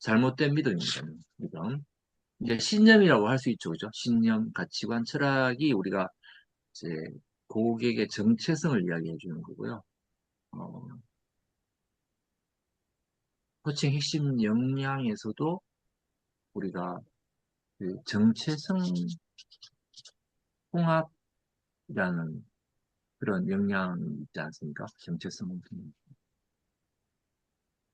잘못된 믿음입니다. 믿음. 이제 신념이라고 할 수 있죠. 그죠? 신념, 가치관, 철학이 우리가 이제 고객의 정체성을 이야기해 주는 거고요. 어, 코칭 핵심 역량에서도 우리가 그 정체성 통합이라는 그런 역량이 있지 않습니까? 정체성.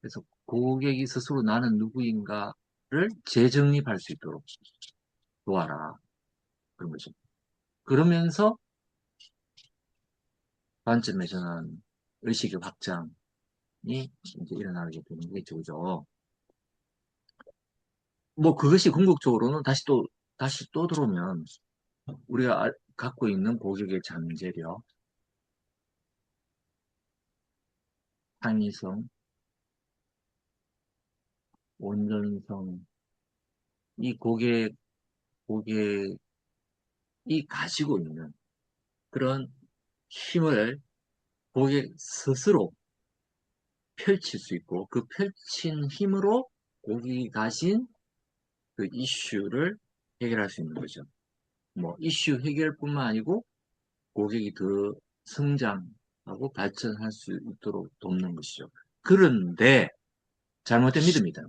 그래서 고객이 스스로 나는 누구인가를 재정립할 수 있도록 도와라. 그런 거죠. 그러면서 관점에 전환, 의식의 확장이 이제 일어나게 되는 거겠죠. 그죠? 뭐 그것이 궁극적으로는 다시 또 들어오면 우리가 갖고 있는 고객의 잠재력, 창의성, 온전성, 이 고객이 가지고 있는 그런 힘을 고객 스스로 펼칠 수 있고 그 펼친 힘으로 고객이 가진 그 이슈를 해결할 수 있는 거죠. 뭐 이슈 해결뿐만 아니고 고객이 더 성장하고 발전할 수 있도록 돕는 것이죠. 그런데 잘못된 믿음이다.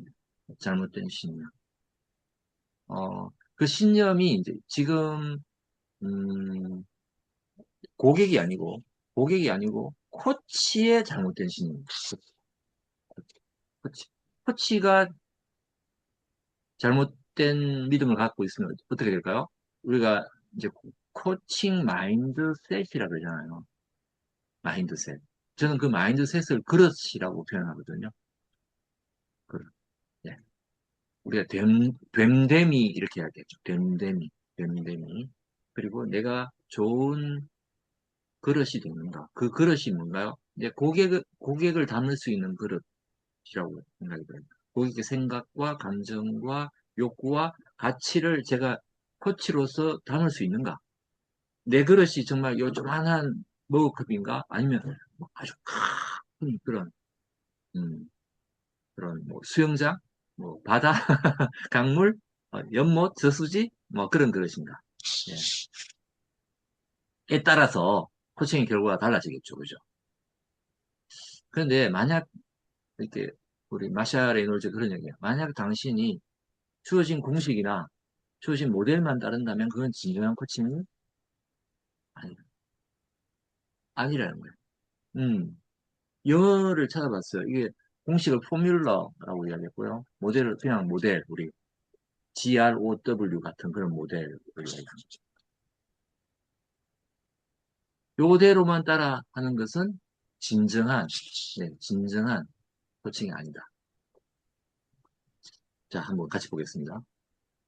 잘못된 신념. 그 신념이 이제 지금 음, 고객이 아니고 코치의 잘못된 신념입니다. 코치. 코치가 잘못된 믿음을 갖고 있으면 어떻게 될까요? 우리가 이제 코칭 마인드셋이라 그러잖아요. 마인드셋. 저는 그 마인드셋을 그릇이라고 표현하거든요. 그릇. 예. 우리가 됨됨이 이렇게 해야겠죠. 됨됨이. 그리고 내가 좋은 그릇이 되는가. 그 그릇이 뭔가요? 이제 고객을 담을 수 있는 그릇이라고 생각이 됩니다. 고객의 생각과 감정과 욕구와 가치를 제가 코치로서 담을 수 있는가? 내 그릇이 정말 요만한 머그컵인가? 아니면 뭐 아주 큰 음, 그런 뭐 수영장, 뭐 바다, 강물, 연못, 저수지, 뭐 그런 그릇인가? 예. 에 따라서 코칭의 결과가 달라지겠죠, 그죠? 그런데 만약 이렇게 우리 마샤 레이놀즈 그런 얘기예요. 만약 당신이 주어진 공식이나 주어진 모델만 따른다면 그건 진정한 코칭은 아니, 아니라는 거예요. 영어를 찾아봤어요. 이게 공식을 포뮬러라고 이야기했고요. 모델을 그냥 모델, 우리 GROW 같은 그런 모델을 이야기합니다. 요대로만 따라 하는 것은 진정한 코칭이 아니다. 자, 한번 같이 보겠습니다.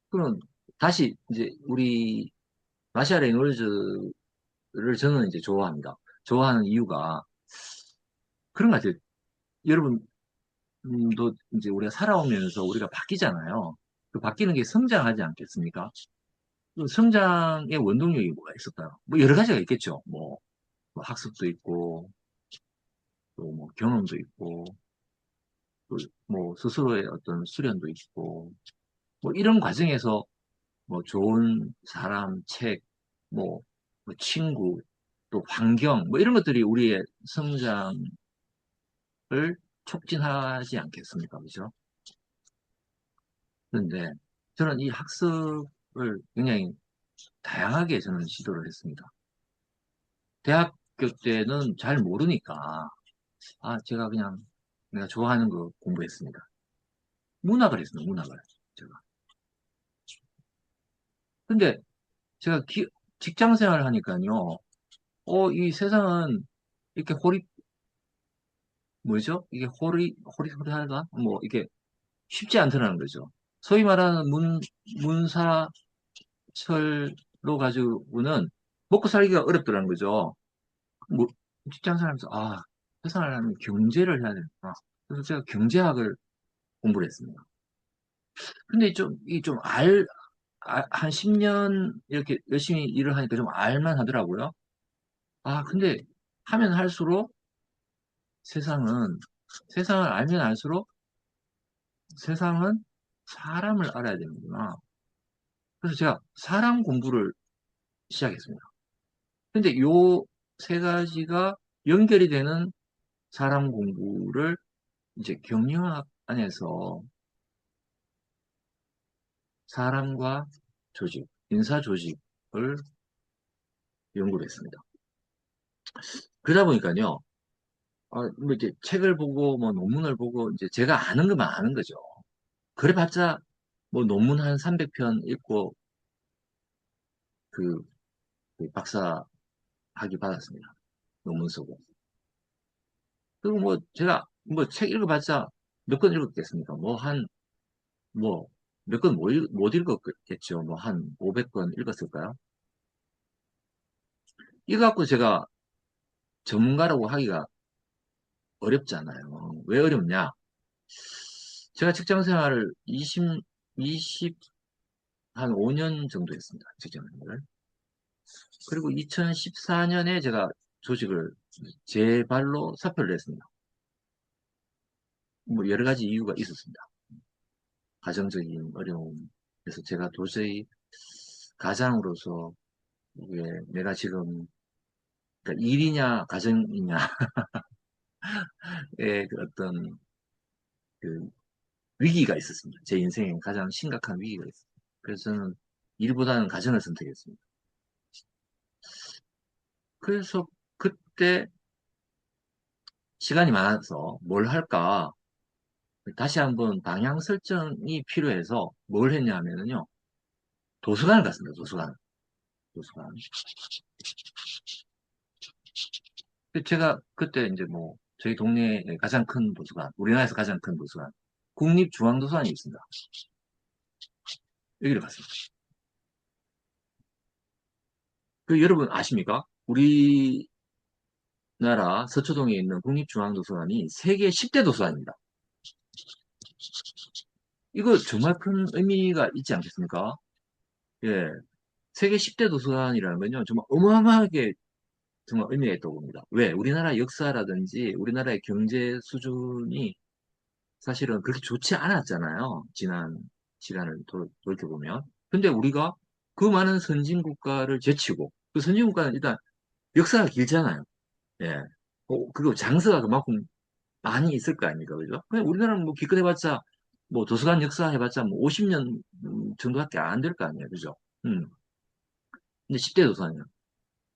그럼 다시 이제 우리 마샤 레놀즈를 저는 이제 좋아합니다. 좋아하는 이유가 그런 것 같아요. 여러분도 이제 우리가 살아오면서 우리가 바뀌잖아요. 그 바뀌는 게 성장하지 않겠습니까? 그 성장의 원동력이 뭐가 있을까요? 뭐 여러 가지가 있겠죠. 뭐 학습도 있고, 또 뭐 경험도 있고, 또 뭐 스스로의 어떤 수련도 있고, 뭐 이런 과정에서 뭐 좋은 사람, 책, 뭐, 뭐 친구, 또 환경, 뭐 이런 것들이 우리의 성장을 촉진하지 않겠습니까? 그죠? 그런데 저는 이 학습을 굉장히 다양하게 저는 시도를 했습니다. 대학교 때는 잘 모르니까, 제가 그냥 내가 좋아하는 거 공부했습니다. 문학을 했습니다, 문학을. 제가. 근데 제가 직장 생활을 하니까요, 이 세상은 이렇게 뭐죠? 이게 호리호리하다? 뭐, 이게 쉽지 않더라는 거죠. 소위 말하는 문사철로 가지고는 먹고 살기가 어렵더라는 거죠. 뭐, 직장 생활하면서, 세상을 하면 경제를 해야 되구나. 그래서 제가 경제학을 공부를 했습니다. 근데 한 10년 이렇게 열심히 일을 하니까 좀 알만 하더라고요. 근데 하면 할수록 세상은, 세상을 알면 알수록 세상은 사람을 알아야 되는구나. 그래서 제가 사람 공부를 시작했습니다. 근데 요 세 가지가 연결이 되는 사람 공부를 이제 경영학 안에서 사람과 조직, 인사 조직을 연구를 했습니다. 그러다 보니까요, 뭐 이제 책을 보고 뭐 논문을 보고 이제 제가 아는 것만 아는 거죠. 그래봤자 뭐 논문 한 300편 읽고 그, 그 박사 학위 받았습니다. 논문 쓰고. 그리고 뭐 제가 뭐 책 읽어봤자 몇 권 읽었겠습니까? 뭐 한, 뭐 몇 권 못 읽었겠죠. 뭐 한 500권 읽었을까요? 이거 갖고 제가 전문가라고 하기가 어렵잖아요. 왜 어렵냐? 제가 직장 생활을 20, 한 5년 정도 했습니다. 직장 생활을. 그리고 2014년에 제가 조직을 제 발로 사표를 냈습니다. 뭐 여러 가지 이유가 있었습니다. 가정적인 어려움. 그래서 제가 도저히 가장으로서 이게 내가 지금 그러니까 일이냐 가정이냐의 그 어떤 그 위기가 있었습니다. 제 인생에 가장 심각한 위기가 있었습니다. 그래서 저는 일보다는 가정을 선택했습니다. 그래서 그때 시간이 많아서 뭘 할까 다시 한번 방향 설정이 필요해서 뭘 했냐 하면은요. 도서관을 갔습니다. 도서관. 도서관. 제가 그때 이제 뭐 저희 동네에 가장 큰 도서관, 우리나라에서 가장 큰 도서관, 국립중앙도서관이 있습니다. 여기를 갔습니다. 그 여러분 아십니까? 우리나라 서초동에 있는 국립중앙도서관이 세계 10대 도서관입니다. 이거 정말 큰 의미가 있지 않겠습니까? 예. 세계 10대 도서관이라면요, 정말 어마어마하게 정말 의미가 있다고 봅니다. 왜? 우리나라 역사라든지 우리나라의 경제 수준이 사실은 그렇게 좋지 않았잖아요. 지난 시간을 돌이켜보면. 근데 우리가 그 많은 선진 국가를 제치고, 그 선진 국가는 일단 역사가 길잖아요. 예. 그리고 장서가 그만큼 많이 있을 거 아닙니까? 그죠? 근데 우리나라는 뭐 기껏 해봤자, 뭐 도서관 역사 해봤자 뭐 50년 정도밖에 안 될 거 아니에요. 그죠? 음. 근데 10대 도서관이요.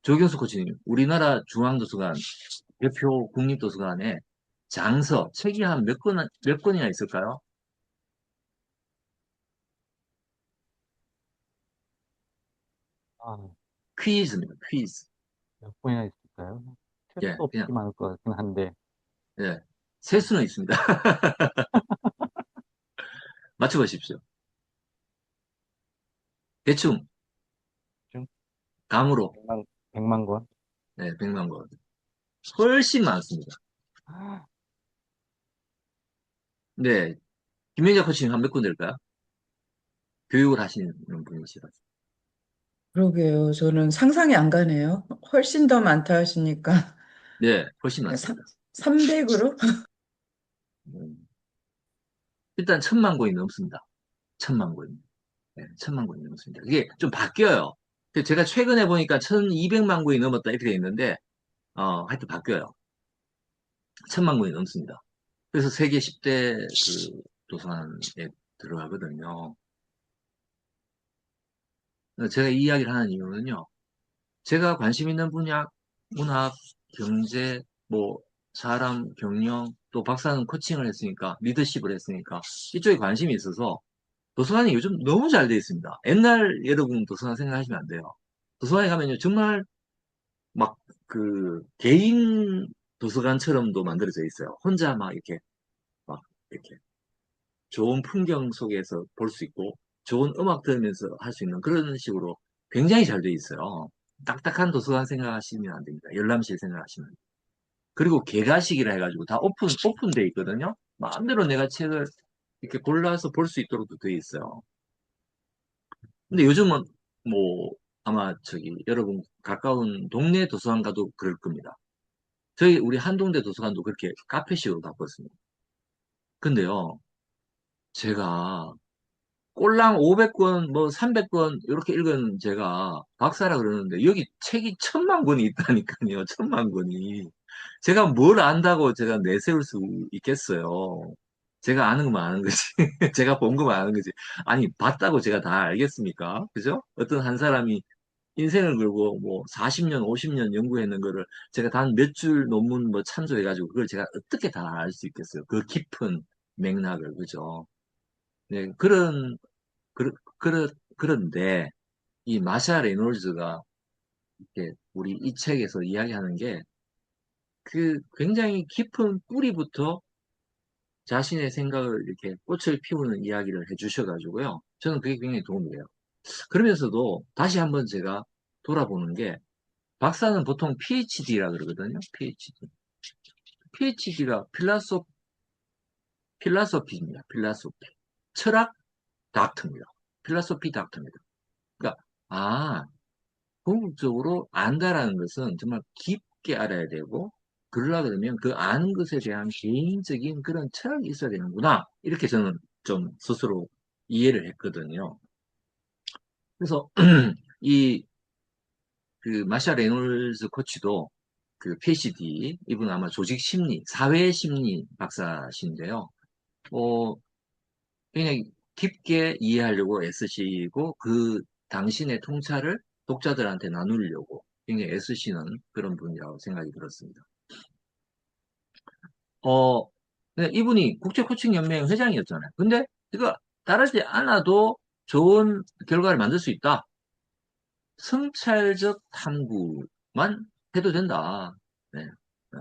조경수 코치님, 우리나라 중앙도서관, 대표 국립도서관에 장서, 책이 한 몇 권이나 있을까요? 아, 퀴즈입니다. 퀴즈. 몇 번이나 있을까요? 셀 수 예, 그냥, 없이 많을 것 같긴 한데, 예. 셀 수는 있습니다. 맞춰보십시오. 대충, 좀 감으로, 100만 권? 네, 100만 권. 훨씬 많습니다. 네, 김명자 코치님 한 몇 권 될까요? 교육을 하시는 분이시라. 그러게요. 저는 상상이 안 가네요. 훨씬 더 많다 하시니까. 네, 훨씬 많습니다. 300으로? 음, 일단 1,000만 권이 넘습니다. 1,000만 권이. 네, 1,000만 권이 넘습니다. 이게 좀 바뀌어요. 제가 최근에 보니까 1,200만 권이 넘었다 이렇게 돼 있는데, 하여튼 바뀌어요. 1,000만 권이 넘습니다. 그래서 세계 10대 그 도서관에 들어가거든요. 제가 이 이야기를 하는 이유는요. 제가 관심 있는 분야, 문학, 경제, 뭐, 사람, 경영, 또 박사는 코칭을 했으니까, 리더십을 했으니까, 이쪽에 관심이 있어서, 도서관이 요즘 너무 잘 돼 있습니다. 옛날 여러분 도서관 생각하시면 안 돼요. 도서관에 가면요, 정말 막, 개인 도서관처럼도 만들어져 있어요. 혼자 막 이렇게, 막, 이렇게, 좋은 풍경 속에서 볼 수 있고, 좋은 음악 들으면서 할 수 있는 그런 식으로 굉장히 잘 돼 있어요. 딱딱한 도서관 생각하시면 안 됩니다. 열람실 생각하시면. 그리고 개가식이라 해가지고 다 오픈돼 있거든요. 마음대로 내가 책을 이렇게 골라서 볼 수 있도록 돼 있어요. 근데 요즘은 뭐 아마 여러분 가까운 동네 도서관 가도 그럴 겁니다. 우리 한동대 도서관도 그렇게 카페식으로 바꿨습니다. 근데요, 제가 꼴랑 500권, 뭐 300권 이렇게 읽은 제가 박사라 그러는데 여기 책이 1000만 권이 있다니까요. 1000만 권이. 제가 뭘 안다고 제가 내세울 수 있겠어요. 제가 아는 것만 아는 거지. 제가 본 것만 아는 거지. 아니, 봤다고 제가 다 알겠습니까? 그죠? 어떤 한 사람이 인생을 걸고 뭐 40년, 50년 연구했는 거를 제가 단 몇 줄 논문 뭐 참조해가지고 그걸 제가 어떻게 다 알 수 있겠어요? 그 깊은 맥락을, 그죠? 네, 그런데, 이 마샤 레놀즈가 이렇게 우리 이 책에서 이야기하는 게 그 굉장히 깊은 뿌리부터 자신의 생각을 이렇게 꽃을 피우는 이야기를 해주셔가지고요. 저는 그게 굉장히 도움이 돼요. 그러면서도 다시 한번 제가 돌아보는 게 박사는 보통 PhD라 그러거든요. PhD. PhD가 필라소피입니다. 필라소피. 철학 닥터입니다. 필라소피 닥터입니다. 그러니까, 궁극적으로 안다라는 것은 정말 깊게 알아야 되고, 그러려 그러면 그 아는 것에 대한 개인적인 그런 철학이 있어야 되는구나. 이렇게 저는 좀 스스로 이해를 했거든요. 그래서, 이, 그, 마샤 레놀즈 코치도 그 PhD, 이분 아마 조직 심리, 사회 심리 박사신데요. 어, 굉장히 깊게 이해하려고 애쓰시고, 그 당신의 통찰을 독자들한테 나누려고 굉장히 애쓰시는 그런 분이라고 생각이 들었습니다. 어, 네, 이분이 국제코칭연맹 회장이었잖아요. 근데 이거 따르지 않아도 좋은 결과를 만들 수 있다. 성찰적 탐구만 해도 된다. 네. 네.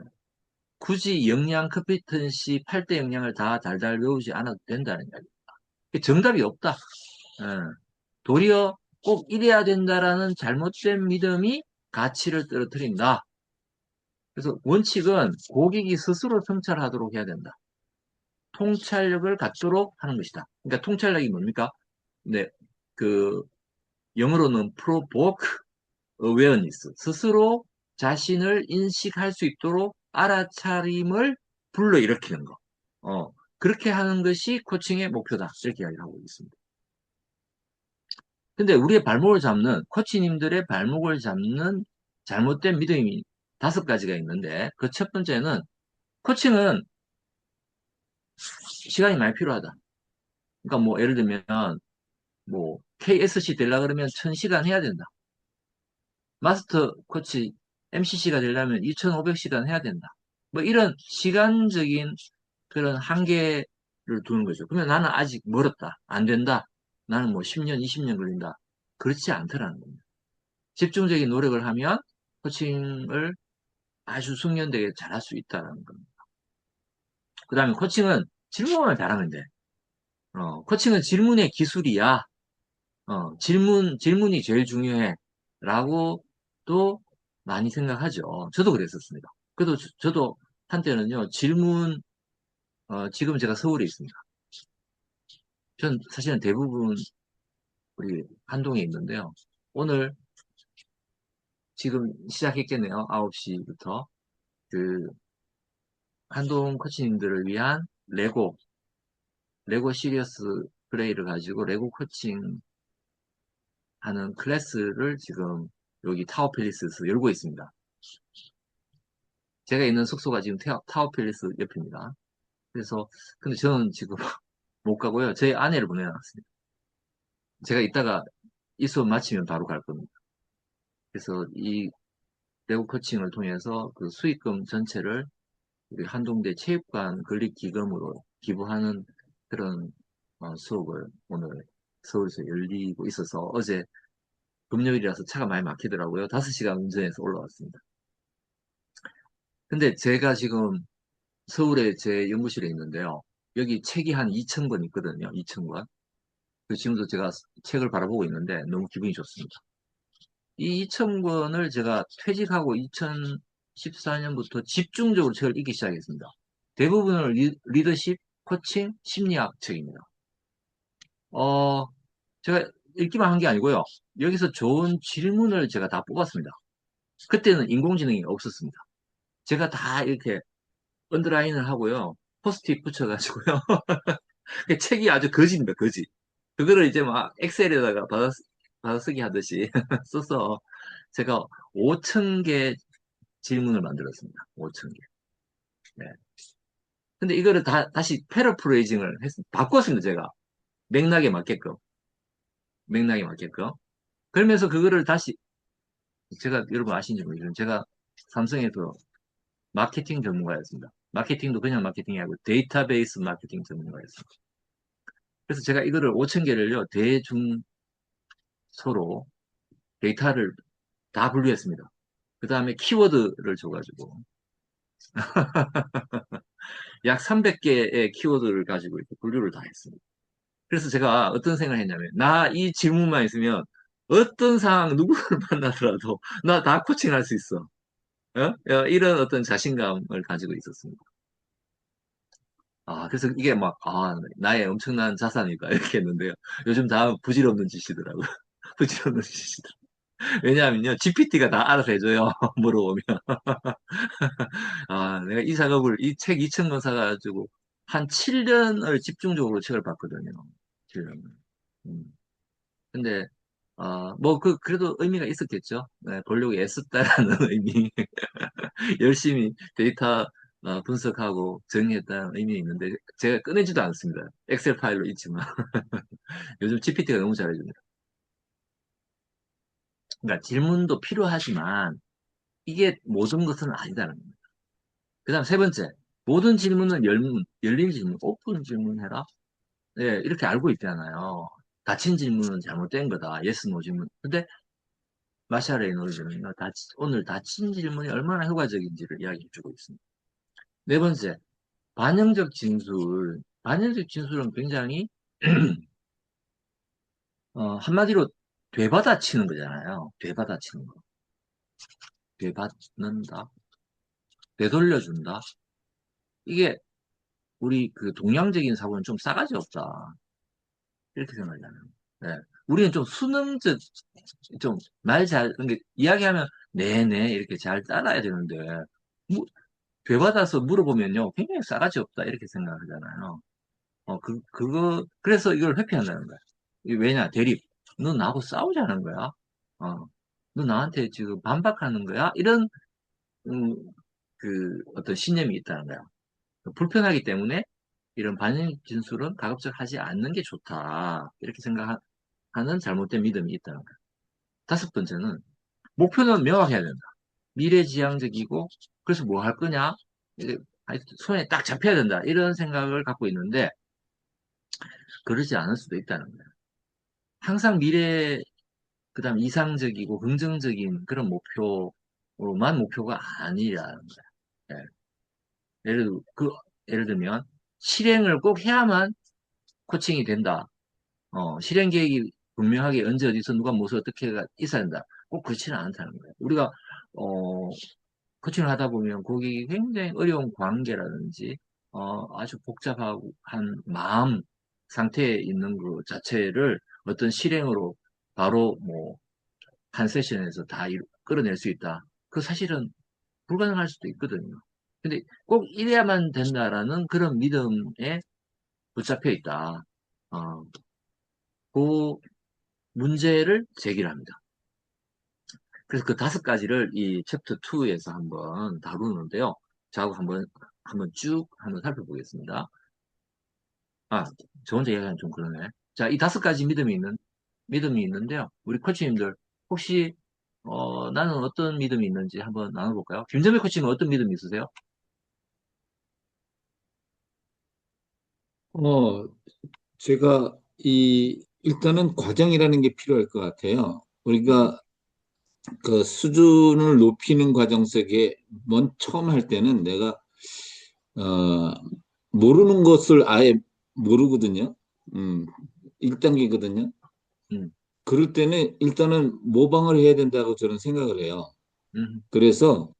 굳이 역량 컴피턴시 8대 역량을 다 달달 외우지 않아도 된다는 이야기. 정답이 없다. 예. 도리어 꼭 이래야 된다라는 잘못된 믿음이 가치를 떨어뜨린다. 그래서 원칙은 고객이 스스로 성찰하도록 해야 된다. 통찰력을 갖도록 하는 것이다. 그러니까 통찰력이 뭡니까? 네, 그 영어로는 provoke awareness. 스스로 자신을 인식할 수 있도록 알아차림을 불러일으키는 거. 그렇게 하는 것이 코칭의 목표다. 이렇게 이야기를 하고 있습니다. 근데 우리의 발목을 잡는, 코치님들의 발목을 잡는 잘못된 믿음이 5가지가 있는데, 그 첫 번째는, 코칭은 시간이 많이 필요하다. 그러니까 뭐, 예를 들면, 뭐, KSC 되려 그러면 1000시간 해야 된다. 마스터 코치 MCC가 되려면 2500시간 해야 된다. 뭐, 이런 시간적인 그런 한계를 두는 거죠. 그러면 나는 아직 멀었다. 안 된다. 나는 뭐 10년, 20년 걸린다. 그렇지 않더라는 겁니다. 집중적인 노력을 하면 코칭을 아주 숙련되게 잘할 수 있다는 겁니다. 그 다음에 코칭은 질문을 잘하면 돼. 코칭은 질문의 기술이야. 질문이 제일 중요해. 라고 또 많이 생각하죠. 저도 그랬었습니다. 그래도 저도 한때는요, 지금 제가 서울에 있습니다. 전 사실은 대부분 우리 한동에 있는데요. 오늘 지금 시작했겠네요. 9시부터. 그 한동 코치님들을 위한 레고 시리어스 플레이를 가지고 레고 코칭 하는 클래스를 지금 여기 타워팰리스에서 열고 있습니다. 제가 있는 숙소가 지금 타워팰리스 옆입니다. 그래서, 근데 저는 지금 못 가고요. 제 아내를 보내놨습니다. 제가 이따가 이 수업 마치면 바로 갈 겁니다. 그래서 이 레고 코칭을 통해서 그 수익금 전체를 우리 한동대 체육관 건립기금으로 기부하는 그런 수업을 오늘 서울에서 열리고 있어서 어제 금요일이라서 차가 많이 막히더라고요. 5시간 운전해서 올라왔습니다. 근데 제가 지금 서울에 제 연구실에 있는데요. 여기 책이 한 2000권 있거든요. 2000권. 지금도 제가 책을 바라보고 있는데 너무 기분이 좋습니다. 이 2000권을 제가 퇴직하고 2014년부터 집중적으로 책을 읽기 시작했습니다. 대부분은 리더십, 코칭, 심리학 책입니다. 제가 읽기만 한 게 아니고요. 여기서 좋은 질문을 제가 다 뽑았습니다. 그때는 인공지능이 없었습니다. 제가 다 이렇게 언더라인을 하고요. 포스트잇 붙여가지고요. 그 책이 아주 거지입니다, 거지. 그거를 이제 막 엑셀에다가 받아쓰기 하듯이 써서 제가 5천 개 질문을 만들었습니다. 5천 개. 네. 근데 이거를 다시 패러프레이징을 바꿨습니다, 제가. 맥락에 맞게끔. 맥락에 맞게끔. 그러면서 그거를 다시, 제가 여러분 아시는지 모르겠지만, 제가 삼성에서 마케팅 전문가였습니다. 마케팅도 그냥 마케팅이 아니고 데이터베이스 마케팅 전문가였습니다. 그래서 제가 이거를 5천 개를요, 대중소로 데이터를 다 분류했습니다. 그 다음에 키워드를 줘가지고, 약 300개의 키워드를 가지고 이렇게 분류를 다 했습니다. 그래서 제가 어떤 생각을 했냐면, 나 이 질문만 있으면 어떤 상황, 누구를 만나더라도 나 다 코칭할 수 있어. 이런 어떤 자신감을 가지고 있었습니다. 그래서 이게 막, 나의 엄청난 자산이다. 이렇게 했는데요. 요즘 다 부질없는 짓이더라고요. 부질없는 짓이더라고요. 왜냐하면요, GPT가 다 알아서 해줘요. 물어보면. 내가 이 작업을, 이 책 2,000권 사가지고 한 7년을 집중적으로 책을 봤거든요. 7년을. 음. 근데, 그래도 의미가 있었겠죠. 네, 보려고 애썼다라는 의미. 열심히 데이터 분석하고 정리했다는 의미 있는데, 제가 꺼내지도 않습니다. 엑셀 파일로 있지만. 요즘 GPT가 너무 잘해줍니다. 그러니까 질문도 필요하지만, 이게 모든 것은 아니다는 겁니다. 그 다음 세 번째, 모든 질문은 열린 질문, 오픈 질문해라. 네, 이렇게 알고 있잖아요. 닫힌 질문은 잘못된 거다. yes, no 질문. 근데 마샤 레이놀즈는 오늘 닫힌 질문이 얼마나 효과적인지를 이야기해주고 있습니다. 네 번째, 반영적 진술. 반영적 진술은 굉장히 한마디로 되받아치는 거잖아요. 되받아치는 거. 되받는다. 되돌려준다. 이게 우리 그 동양적인 사고는 좀 싸가지 없다. 이렇게 생각하잖아요. 네. 우리는 좀 수능적, 좀 말 잘, 그러니까 이야기하면 네네 이렇게 잘 따라야 되는데 되받아서 물어보면요 굉장히 싸가지 없다 이렇게 생각하잖아요. 그래서 이걸 회피한다는 거야. 이게 왜냐 대립. 너 나하고 싸우자는 거야. 너 나한테 지금 반박하는 거야. 이런 음, 어떤 신념이 있다는 거야. 불편하기 때문에 이런 반영 진술은 가급적 하지 않는 게 좋다. 이렇게 생각하는 잘못된 믿음이 있다는 거야. 다섯 번째는 목표는 명확해야 된다. 미래지향적이고 그래서 뭐 할 거냐? 이게 손에 딱 잡혀야 된다. 이런 생각을 갖고 있는데 그러지 않을 수도 있다는 거예요. 항상 그다음 이상적이고 긍정적인 그런 목표로만 목표가 아니라는 거예요. 예. 예를 들면 실행을 꼭 해야만 코칭이 된다. 실행 계획이 분명하게 언제 어디서 누가 무엇을 어떻게 있어야 된다. 꼭 그렇지는 않다는 거예요. 우리가 코칭을 하다 보면 거기 굉장히 어려운 관계라든지 아주 복잡한 마음 상태에 있는 것 자체를 어떤 실행으로 바로 뭐 한 세션에서 다 끌어낼 수 있다. 그 사실은 불가능할 수도 있거든요. 근데 꼭 이래야만 된다라는 그런 믿음에 붙잡혀 있다. 어, 그 문제를 제기합니다. 그래서 그 다섯 가지를 이 챕터 2에서 한번 다루는데요. 자, 한번 쭉 한번 살펴보겠습니다. 저 혼자 얘기하면 좀 그러네. 자, 이 다섯 가지 믿음이 있는데요. 우리 코치님들, 혹시, 나는 어떤 믿음이 있는지 한번 나눠볼까요? 김정배 코치님 어떤 믿음이 있으세요? 어, 제가 일단은 과정이라는 게 필요할 것 같아요. 우리가 그 수준을 높이는 과정 속에 처음 할 때는 내가, 어, 모르는 것을 아예 모르거든요. 1단계거든요. 음, 그럴 때는 일단은 모방을 해야 된다고 저는 생각을 해요. 음, 그래서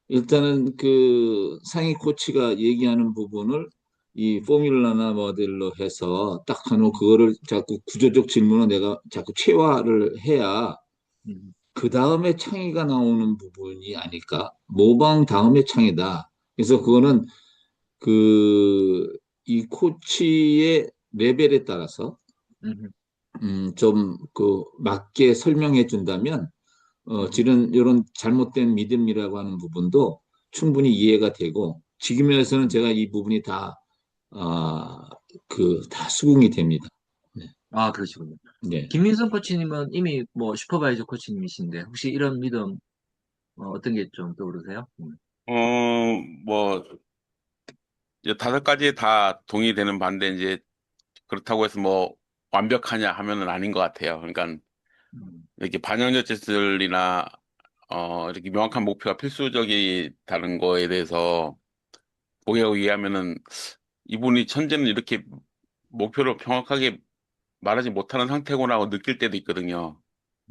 일단은 그 상위 코치가 얘기하는 부분을 이 포뮬러나 모델로 해서 딱 하고 그거를 자꾸 구조적 질문을 내가 자꾸 체화를 해야 음, 그 다음에 창의가 나오는 부분이 아닐까? 모방 다음에 창의다. 그래서 그거는 그 이 코치의 레벨에 따라서 음, 좀 그 맞게 설명해 준다면 이런 잘못된 믿음이라고 하는 부분도 충분히 이해가 되고 지금에서는 제가 이 부분이 아, 다 수긍이 됩니다. 네. 아, 그러시군요. 네. 김민성 코치님은 이미 뭐 슈퍼바이저 코치님이신데 혹시 이런 믿음 어떤 게 좀 떠오르세요? 뭐, 이제 5가지에 다 동의되는 반대, 이제, 그렇다고 해서 뭐, 완벽하냐 하면은 아닌 것 같아요. 그러니까, 음, 이렇게 반영적 지술이나, 이렇게 명확한 목표가 필수적이다는 거에 대해서 고객하고 이해하면은, 이분이 천재는 이렇게 목표를 정확하게 말하지 못하는 상태구나 하고 느낄 때도 있거든요.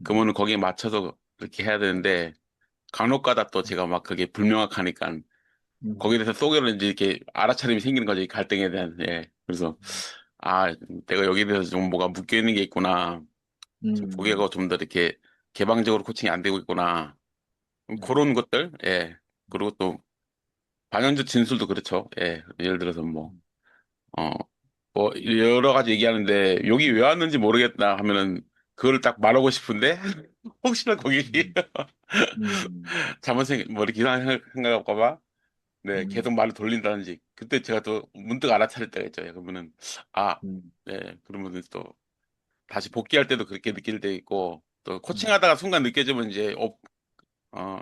그러면은 거기에 맞춰서 그렇게 해야 되는데, 간혹가다 또 제가 막 그게 불명확하니까, 음, 거기에 대해서 속여는 이제 이렇게 알아차림이 생기는 거죠. 이 갈등에 대한, 예. 그래서, 아, 내가 여기에 대해서 좀 뭐가 묶여 있는 게 있구나. 좀 음, 고객하고 좀 더 이렇게 개방적으로 코칭이 안 되고 있구나. 네. 그런 것들, 예. 그리고 또, 반영적 진술도 그렇죠. 예. 예를 들어서 뭐, 어, 뭐, 여러 가지 얘기하는데, 여기 왜 왔는지 모르겠다 하면은, 그걸 딱 말하고 싶은데, 혹시나 고객이 음, 음, 뭐, 이렇게 이상한 생각할까 봐, 네, 음, 계속 말을 돌린다든지. 그때 제가 또 문득 알아차릴 때가 있죠. 예, 그러면은, 아, 음, 네, 그러면은 또 다시 복귀할 때도 그렇게 느낄 때 있고, 또 음, 코칭하다가 순간 느껴지면 이제, 어,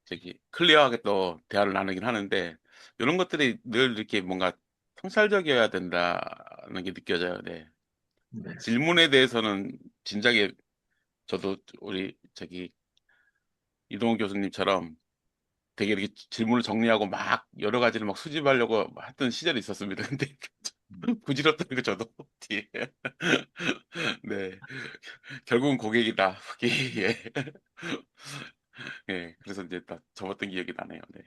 저기, 클리어하게 또 대화를 나누긴 하는데, 이런 것들이 늘 이렇게 뭔가 통찰적이어야 된다는 게 느껴져요. 네. 네. 질문에 대해서는 진작에 저도 우리 저기 이동훈 교수님처럼 되게 이렇게 질문을 정리하고 막 여러 가지를 막 수집하려고 했던 시절이 있었습니다. 근데 부질없다는 거 저도 뒤에. 네. 결국은 고객이다. 예. 예. 그래서 이제 딱 접었던 기억이 나네요. 네.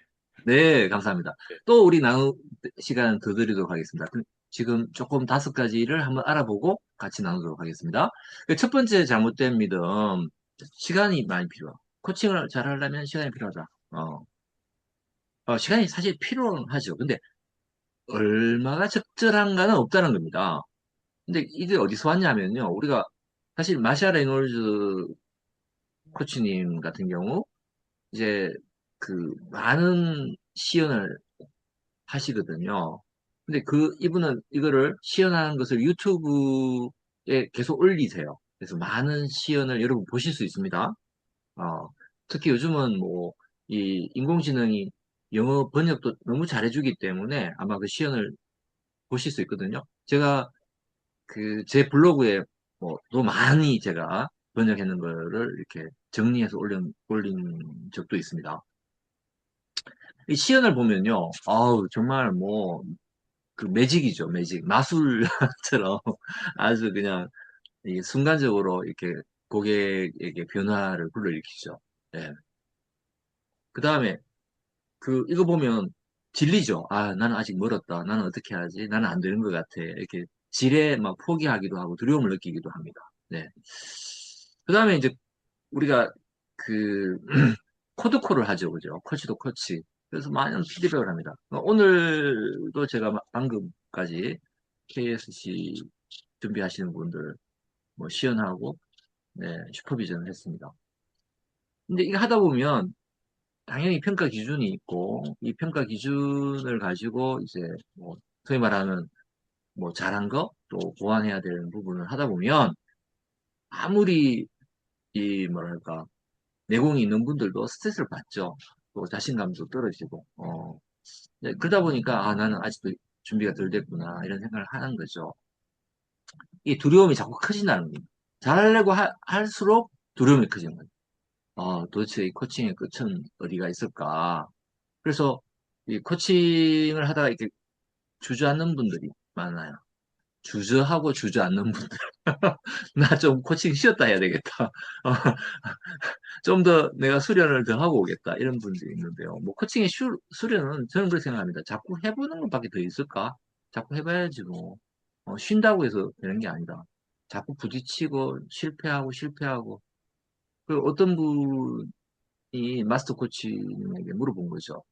네, 감사합니다. 네. 또 우리 나눌 시간 더 드리도록 하겠습니다. 지금 조금 5가지를 한번 알아보고 같이 나누도록 하겠습니다. 첫 번째 잘못된 믿음, 시간이 많이 필요하고, 코칭을 잘 하려면 시간이 필요하다. 시간이 사실 필요하죠. 근데 얼마가 적절한가는 없다는 겁니다. 근데 이게 어디서 왔냐면요. 우리가 사실 마샤 레놀즈 코치님 같은 경우, 이제 그 많은 시연을 하시거든요. 근데 이분은 이거를 시연하는 것을 유튜브에 계속 올리세요. 그래서 많은 시연을 여러분 보실 수 있습니다. 특히 요즘은 뭐, 이 인공지능이 영어 번역도 너무 잘해주기 때문에 아마 그 시연을 보실 수 있거든요. 제가 제 블로그에 뭐, 또 많이 제가 번역했는 거를 이렇게 정리해서 올린 적도 있습니다. 이 시연을 보면요. 아우, 정말 뭐, 매직이죠, 매직. 마술처럼 아주 그냥 이 순간적으로 이렇게 고객에게 변화를 불러일으키죠. 예. 그 다음에 이거 보면 질리죠. 아, 나는 아직 멀었다. 나는 어떻게 하지? 나는 안 되는 것 같아. 이렇게 지레 막 포기하기도 하고 두려움을 느끼기도 합니다. 네. 그 다음에 이제 우리가 그, 코드콜을 하죠. 그죠? 코치도 코치. 그래서 많은 피드백을 합니다. 오늘도 제가 방금까지 KSC 준비하시는 분들 뭐 시연하고 네, 슈퍼비전을 했습니다. 근데 이거 하다 보면 당연히 평가 기준이 있고 이 평가 기준을 가지고 이제 뭐 소위 말하는 뭐 잘한 거 또 보완해야 되는 부분을 하다 보면 아무리 이 뭐랄까 내공이 있는 분들도 스트레스를 받죠. 또 자신감도 떨어지고 네, 그러다 보니까 아 나는 아직도 준비가 덜 됐구나 이런 생각을 하는 거죠. 이 두려움이 자꾸 커진다는 겁니다. 잘하려고 할수록 두려움이 커지는 거예요. 도대체 이 코칭의 끝은 어디가 있을까? 그래서 이 코칭을 하다가 이렇게 주저앉는 분들이 많아요. 주저하고 주저앉는 분들. 나 좀 코칭 쉬었다 해야 되겠다. 좀 더 내가 수련을 더 하고 오겠다. 이런 분들이 있는데요. 뭐 코칭의 수련은 저는 그렇게 생각합니다. 자꾸 해보는 것밖에 더 있을까? 자꾸 해봐야지 뭐. 쉰다고 해서 되는 게 아니다. 자꾸 부딪히고 실패하고 실패하고. 그 어떤 분이 마스터 코치님에게 물어본 거죠.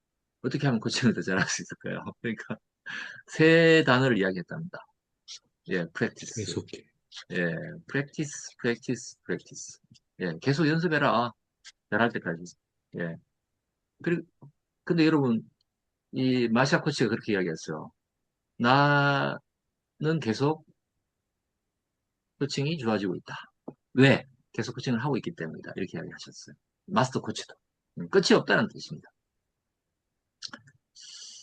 어떻게 하면 코칭을 더 잘할 수 있을까요? 그러니까 세 단어를 이야기했답니다. 예, practice. 계속해. 예, practice. 예, 계속 연습해라. 잘할 때까지. 예. 그리고, 근데 여러분, 이 마샤 코치가 그렇게 이야기했어요. 나는 계속 코칭이 좋아지고 있다. 왜? 계속 코칭을 하고 있기 때문이다. 이렇게 이야기하셨어요. 마스터 코치도. 끝이 없다는 뜻입니다.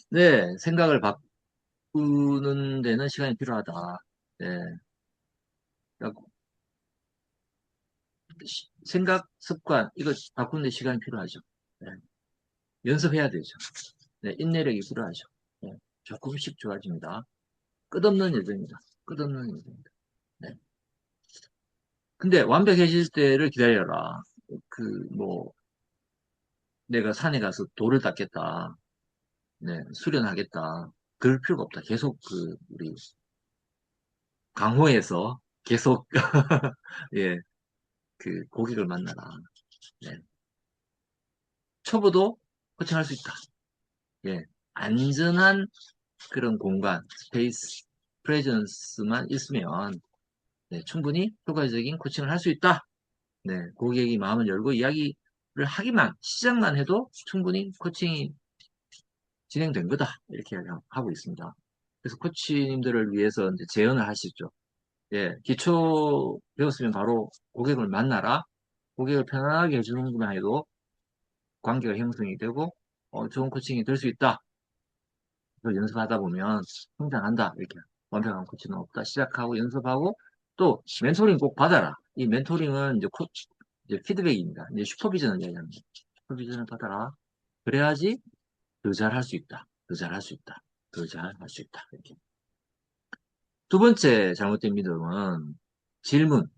네, 생각을 바꾸는 데는 시간이 필요하다. 네. 그러니까 생각, 습관, 이거 바꾸는 데 시간이 필요하죠. 네. 연습해야 되죠. 네, 인내력이 필요하죠. 네. 조금씩 좋아집니다. 끝없는 여정입니다. 끝없는 여정입니다. 네. 근데 완벽해질 때를 기다려라. 뭐, 내가 산에 가서 돌을 닦겠다. 네, 수련하겠다. 그럴 필요가 없다. 계속 우리 강호에서 계속, 예, 고객을 만나라. 네. 초보도 코칭할 수 있다. 예, 안전한 그런 공간, 스페이스, 프레젠스만 있으면, 네, 충분히 효과적인 코칭을 할 수 있다. 네, 고객이 마음을 열고 이야기를 시작만 해도 충분히 코칭이 진행된 거다. 이렇게 하고 있습니다. 그래서 코치님들을 위해서 이제 제언을 하시죠. 예, 기초 배웠으면 바로 고객을 만나라. 고객을 편안하게 해주는 것만 해도 관계가 형성이 되고, 좋은 코칭이 될 수 있다. 그걸 연습하다 보면 성장한다. 이렇게 완벽한 코치는 없다. 시작하고 연습하고 또 멘토링 꼭 받아라. 이 멘토링은 이제 피드백입니다. 이제 슈퍼비전을 얘기합니다. 슈퍼비전을 받아라. 그래야지 더 잘할 수 있다. 더 잘할 수 있다. 더 잘할 수 있다. 이렇게. 두 번째 잘못된 믿음은 질문.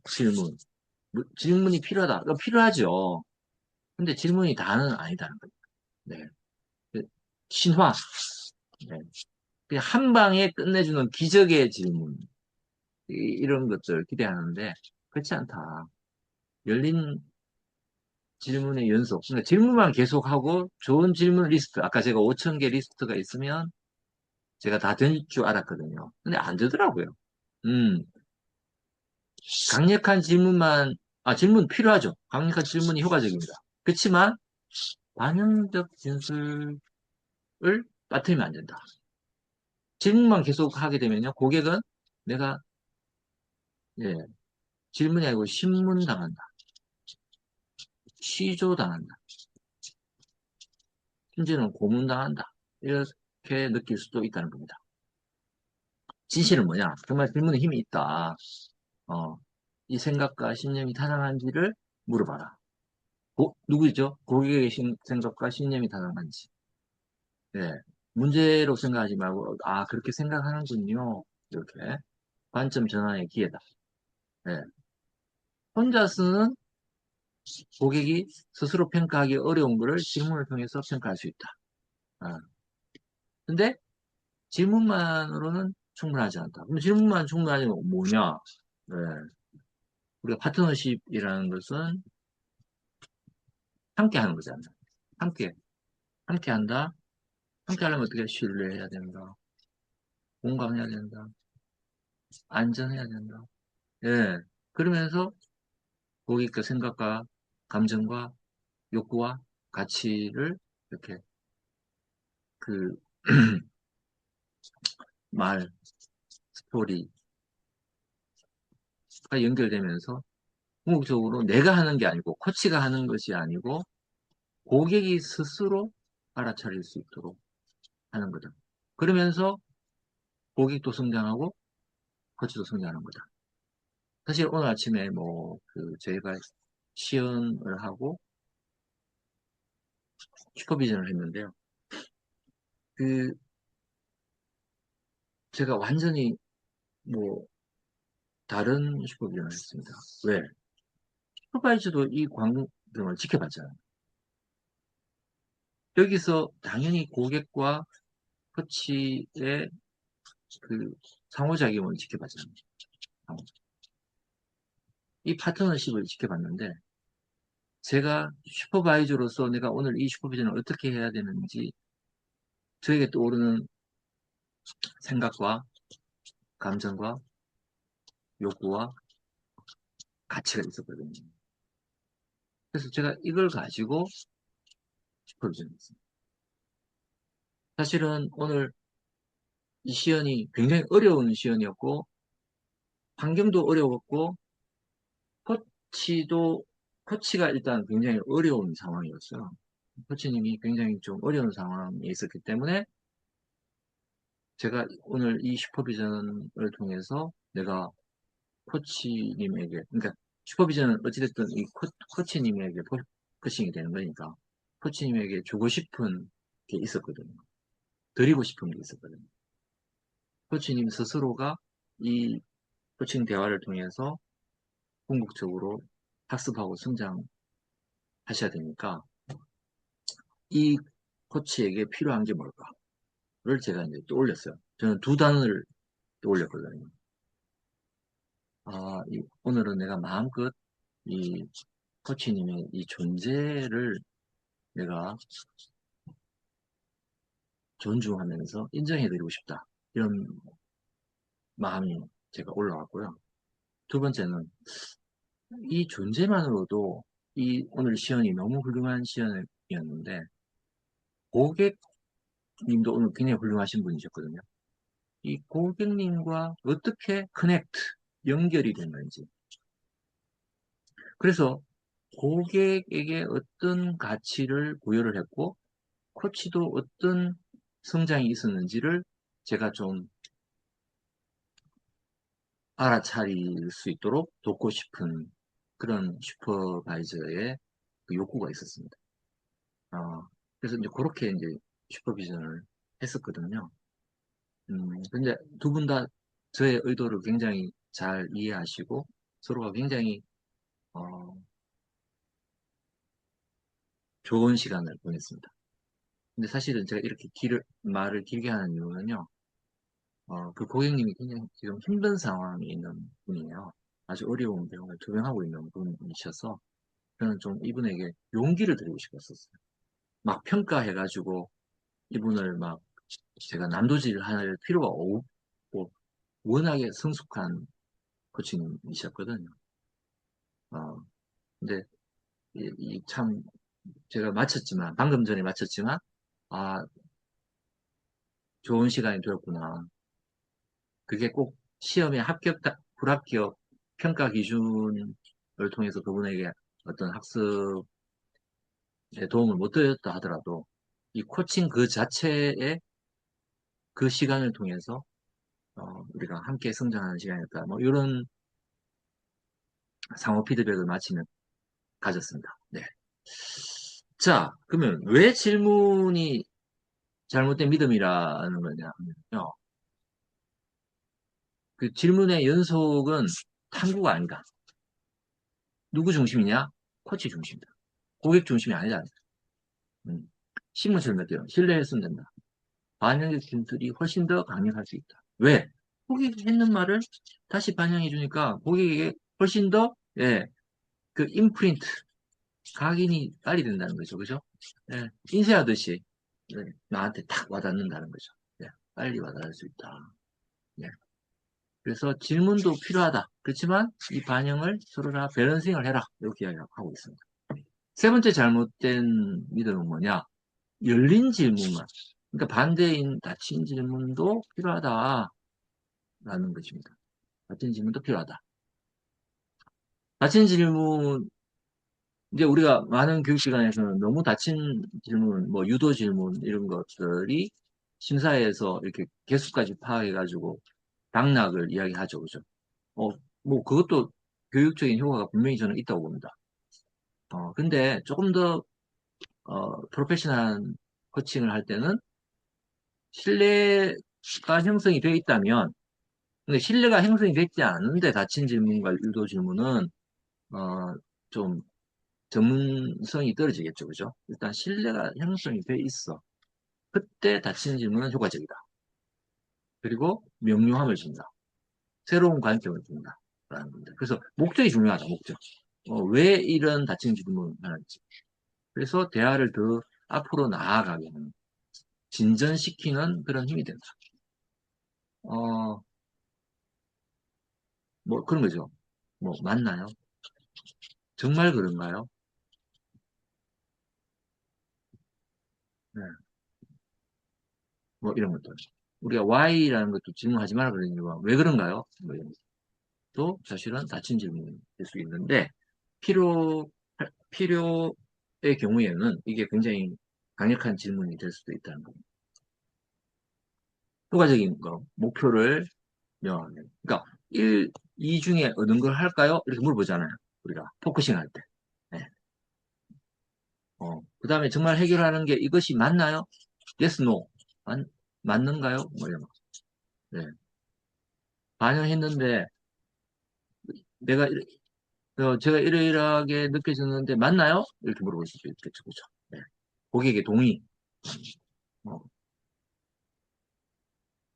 질문이 필요하다. 필요하죠. 근데 질문이 다는 아니다는 거예요. 네. 신화. 네. 그냥 한 방에 끝내주는 기적의 질문. 이런 것들 기대하는데, 그렇지 않다. 열린 질문의 연속. 그러니까 질문만 계속하고 좋은 질문 리스트. 아까 제가 5천 개 리스트가 있으면 제가 다 될 줄 알았거든요. 근데 안 되더라고요. 강력한 질문 필요하죠. 강력한 질문이 효과적입니다. 그렇지만, 반영적 진술을 빠뜨리면 안 된다. 질문만 계속 하게 되면요. 고객은 내가, 예, 질문이 아니고 신문당한다. 시조당한다. 심지어는 고문당한다. 이렇게 느낄 수도 있다는 겁니다. 진실은 뭐냐? 정말 질문에 힘이 있다. 이 생각과 신념이 타당한지를 물어봐라. 누구죠? 고객의 생각과 신념이 타당한지. 네. 문제로 생각하지 말고, 그렇게 생각하는군요. 이렇게. 관점 전환의 기회다. 네. 혼자 쓰는 고객이 스스로 평가하기 어려운 것을 질문을 통해서 평가할 수 있다. 근데 질문만으로는 충분하지 않다. 그럼 질문만 충분하지 뭐냐? 네. 우리가 파트너십이라는 것은 함께 하는 거잖아요. 함께 한다. 함께 하려면 어떻게 신뢰해야 된다. 공감해야 된다. 안전해야 된다. 예. 그러면서 고객과 생각과 감정과 욕구와 가치를 이렇게 그 말, 스토리가 연결되면서 궁극적으로 내가 하는 게 아니고 코치가 하는 것이 아니고 고객이 스스로 알아차릴 수 있도록 하는 거다. 그러면서 고객도 성장하고 코치도 성장하는 거다. 사실 오늘 아침에 저희가 시연을 하고 슈퍼비전을 했는데요. 제가 완전히 다른 슈퍼비전을 했습니다. 왜? 슈퍼바이저도 이 광경을 지켜봤잖아요. 여기서 당연히 고객과 코치의 상호작용을 지켜봤잖아요. 이 파트너십을 지켜봤는데, 제가 슈퍼바이저로서 내가 오늘 이 슈퍼비전을 어떻게 해야 되는지, 저에게 떠오르는 생각과 감정과 욕구와 가치가 있었거든요. 그래서 제가 이걸 가지고 슈퍼비전을 했습니다. 사실은 오늘 이 시연이 굉장히 어려운 시연이었고, 환경도 어려웠고, 코치도, 코치가 일단 굉장히 어려운 상황이었어요. 코치님이 굉장히 좀 어려운 상황에 있었기 때문에 제가 오늘 이 슈퍼비전을 통해서 내가 코치님에게, 그러니까 슈퍼비전은 어찌됐든 이 코치님에게 코칭이 되는 거니까 코치님에게 주고 싶은 게 있었거든요. 드리고 싶은 게 있었거든요. 코치님 스스로가 이 코칭 대화를 통해서 궁극적으로 학습하고 성장하셔야 되니까 이 코치에게 필요한 게 뭘까를 제가 이제 또 올렸어요. 저는 두 단어를 또 올렸거든요. 오늘은 내가 마음껏 이 코치님의 이 존재를 내가 존중하면서 인정해드리고 싶다. 이런 마음이 제가 올라왔고요. 두 번째는 이 존재만으로도 이 오늘 시연이 너무 훌륭한 시연이었는데 고객님도 오늘 굉장히 훌륭하신 분이셨거든요. 이 고객님과 어떻게 커넥트, 연결이 됐는지. 그래서 고객에게 어떤 가치를 부여를 했고 코치도 어떤 성장이 있었는지를 제가 좀 알아차릴 수 있도록 돕고 싶은 그런 슈퍼바이저의 그 욕구가 있었습니다. 그래서 이제 그렇게 이제 슈퍼비전을 했었거든요. 근데 두 분 다 저의 의도를 굉장히 잘 이해하시고 서로가 굉장히 좋은 시간을 보냈습니다. 근데 사실은 제가 이렇게 말을 길게 하는 이유는요, 그 고객님이 굉장히 지금 힘든 상황에 있는 분이에요. 아주 어려운 병을 투병하고 있는 분이셔서 저는 좀 이분에게 용기를 드리고 싶었었어요. 막 평가해가지고 이분을 막 제가 난도질할 필요가 없고 워낙에 성숙한 코치님이셨거든요. 근데 참 제가 마쳤지만 방금 전에 마쳤지만 아 좋은 시간이 되었구나. 그게 꼭 시험의 합격, 불합격 평가 기준을 통해서 그분에게 어떤 학습에 도움을 못 드렸다 하더라도 이 코칭 그 자체의 그 시간을 통해서 우리가 함께 성장하는 시간이었다. 뭐 이런 상호 피드백을 마치면 가졌습니다. 네. 자, 그러면 왜 질문이 잘못된 믿음이라는 거냐면요. 그 질문의 연속은 탐구가 아니다. 누구 중심이냐? 코치 중심이다. 고객 중심이 아니다. 신문처럼 몇 개요. 신뢰했으면 된다. 반영의 기술이 훨씬 더 강력할 수 있다. 왜? 고객이 했는 말을 다시 반영해 주니까 고객에게 훨씬 더, 예, 그 임프린트, 각인이 빨리 된다는 거죠. 그죠? 예, 인쇄하듯이, 예, 나한테 탁 와닿는다는 거죠. 예, 빨리 와닿을 수 있다. 예. 그래서 질문도 필요하다. 그렇지만 이 반영을 서로 다 밸런싱을 해라. 이렇게 이야기하고 있습니다. 세 번째 잘못된 믿음은 뭐냐? 열린 질문만. 그러니까 반대인 닫힌 질문도 필요하다라는 것입니다. 닫힌 질문도 필요하다. 닫힌 질문, 이제 우리가 많은 교육 시간에서는 너무 닫힌 질문, 뭐 유도 질문 이런 것들이 심사에서 이렇게 개수까지 파악해가지고 당락을 이야기하죠, 그죠? 뭐 그것도 교육적인 효과가 분명히 저는 있다고 봅니다. 근데 조금 더 프로페셔널한 코칭을 할 때는 신뢰가 형성이 되어 있다면, 근데 신뢰가 형성이 되지 않은데 닫힌 질문과 유도 질문은 좀 전문성이 떨어지겠죠, 그죠? 일단 신뢰가 형성이 돼 있어. 그때 닫힌 질문은 효과적이다. 그리고 명료함을 준다. 새로운 관점을 준다. 라는 겁니다. 그래서 목적이 중요하다, 목적. 왜 이런 닫힌 질문을 하는지. 그래서 대화를 더 앞으로 나아가게 하는, 진전시키는 그런 힘이 된다. 뭐 그런 거죠. 뭐 맞나요? 정말 그런가요? 네. 뭐 이런 것들. 우리가 why라는 것도 질문하지 말라 그러는 이유가 왜 그런가요? 뭐 이런 것도 사실은 닫힌 질문일 수 있는데 필요의 경우에는 이게 굉장히 강력한 질문이 될 수도 있다는 겁니다. 효과적인 거, 목표를 명확하게. 그러니까 이 중에 어느 걸 할까요? 이렇게 물어보잖아요. 우리가 포커싱 할 때. 네. 그 다음에 정말 해결하는 게 이것이 맞나요? Yes, no. 맞는가요? 뭐 이런 거. 네. 반영했는데 내가 제가 이러이러하게 느껴졌는데 맞나요? 이렇게 물어볼 수 있겠죠. 그죠? 네. 고객의 동의. 어,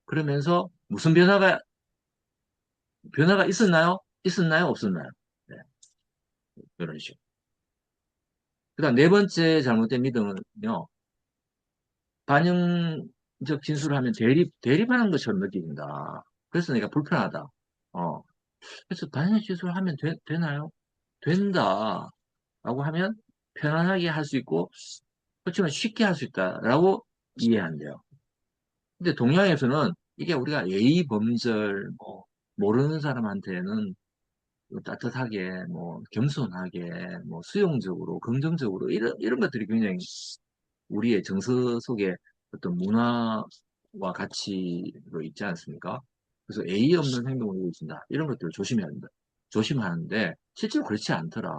그러면서 무슨 변화가 있었나요? 있었나요? 없었나요? 네. 이런 식으로. 그다음 네 번째 잘못된 믿음은요. 반영적 진술을 하면 대립하는 것처럼 느껴진다. 그래서 내가 불편하다. 어. 그래서 반영적 진술을 하면 되나요? 된다. 라고 하면 편안하게 할 수 있고, 그렇지만 쉽게 할 수 있다라고 이해한대요. 근데 동양에서는 이게 우리가 예의 범절, 뭐, 모르는 사람한테는 따뜻하게, 뭐, 겸손하게, 뭐, 수용적으로, 긍정적으로, 이런 것들이 굉장히 우리의 정서 속에 어떤 문화와 가치로 있지 않습니까? 그래서 예의 없는 행동을 보여준다. 이런 것들을 조심하는데, 실제로 그렇지 않더라.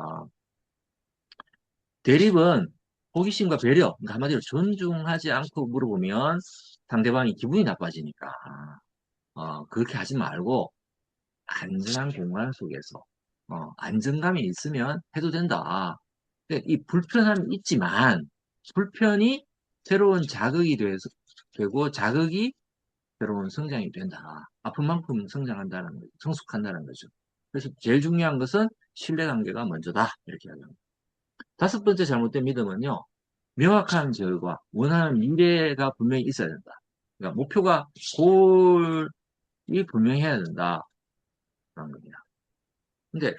대립은 호기심과 배려, 그러니까 한마디로 존중하지 않고 물어보면 상대방이 기분이 나빠지니까, 그렇게 하지 말고, 안전한 공간 속에서, 안정감이 있으면 해도 된다. 근데 이 불편함이 있지만, 불편이 새로운 자극이 되고, 자극이 새로운 성장이 된다. 아픈 만큼 성장한다는 거죠. 성숙한다는 거죠. 그래서 제일 중요한 것은 신뢰관계가 먼저다. 이렇게 이야기합니다. 다섯 번째 잘못된 믿음은요, 명확한 결과, 원하는 미래가 분명히 있어야 된다. 그러니까 목표가, 골이 분명해야 된다. 라는 겁니다. 근데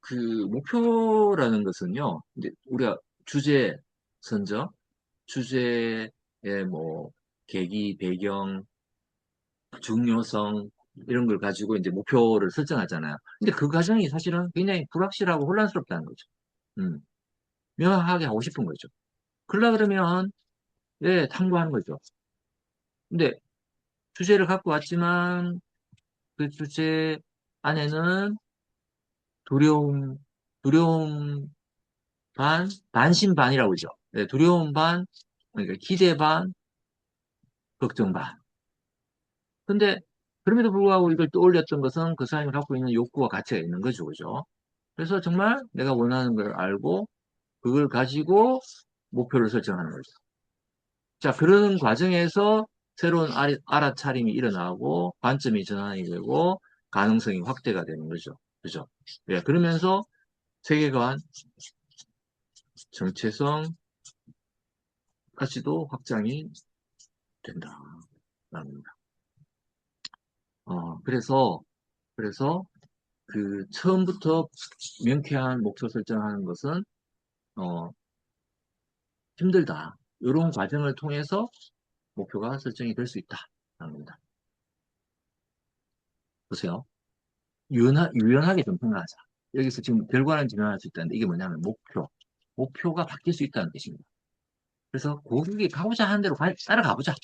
그 목표라는 것은요, 이제 우리가 주제 선정, 주제의 뭐, 계기, 배경, 중요성, 이런 걸 가지고 이제 목표를 설정하잖아요. 근데 그 과정이 사실은 굉장히 불확실하고 혼란스럽다는 거죠. 음, 명확하게 하고 싶은 거죠. 그러면, 예, 탐구하는 거죠. 근데 주제를 갖고 왔지만 그 주제 안에는 두려움, 두려움 반신반이라고 그러죠. 네, 두려움 반, 그러니까 기대 반, 걱정 반. 근데 그럼에도 불구하고 이걸 떠올렸던 것은 그 사람이 갖고 있는 욕구와 가치가 있는 거죠. 그죠? 그래서 정말 내가 원하는 걸 알고 그걸 가지고 목표를 설정하는 거죠. 자, 그런 과정에서 새로운 알아차림이 일어나고 관점이 전환이 되고 가능성이 확대가 되는 거죠. 그죠? 예, 그러면서 세계관, 정체성, 가치도 확장이 된다. 라는 그래서 그 처음부터 명쾌한 목표 설정하는 것은 어, 힘들다. 이런 과정을 통해서 목표가 설정이 될 수 있다. 라는 겁니다. 보세요. 유연하게 좀 평가하자. 여기서 지금 결과는 진행할 수 있다는데 이게 뭐냐면 목표가 바뀔 수 있다는 뜻입니다. 그래서 고객이 가고자 하는 대로 따라가보자.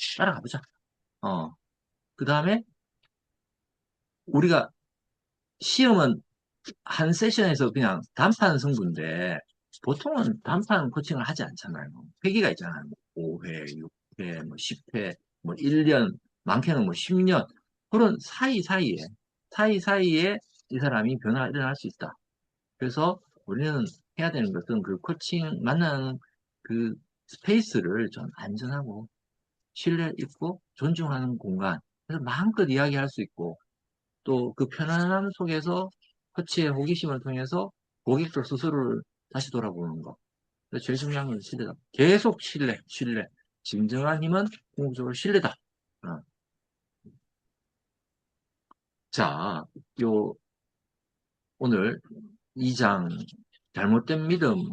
그 다음에 우리가 시험은 한 세션에서 그냥 단판 승부인데 보통은 단판 코칭을 하지 않잖아요. 회기가 있잖아요. 뭐 5회, 6회, 뭐 10회, 뭐 1년, 많게는 뭐 10년. 그런 사이사이에 이 사람이 변화가 일어날 수 있다. 그래서 우리는 해야 되는 것은 그 코칭 만나는 그 스페이스를 좀 안전하고 신뢰 있고 존중하는 공간. 그래서 마음껏 이야기할 수 있고 또 그 편안함 속에서 코치의 호기심을 통해서 고객도 스스로를 다시 돌아보는 거. 그래서 제일 중요한 건 신뢰다. 계속 신뢰. 진정한 힘은 궁극적으로 신뢰다. 어. 자, 요 오늘 2장 잘못된 믿음을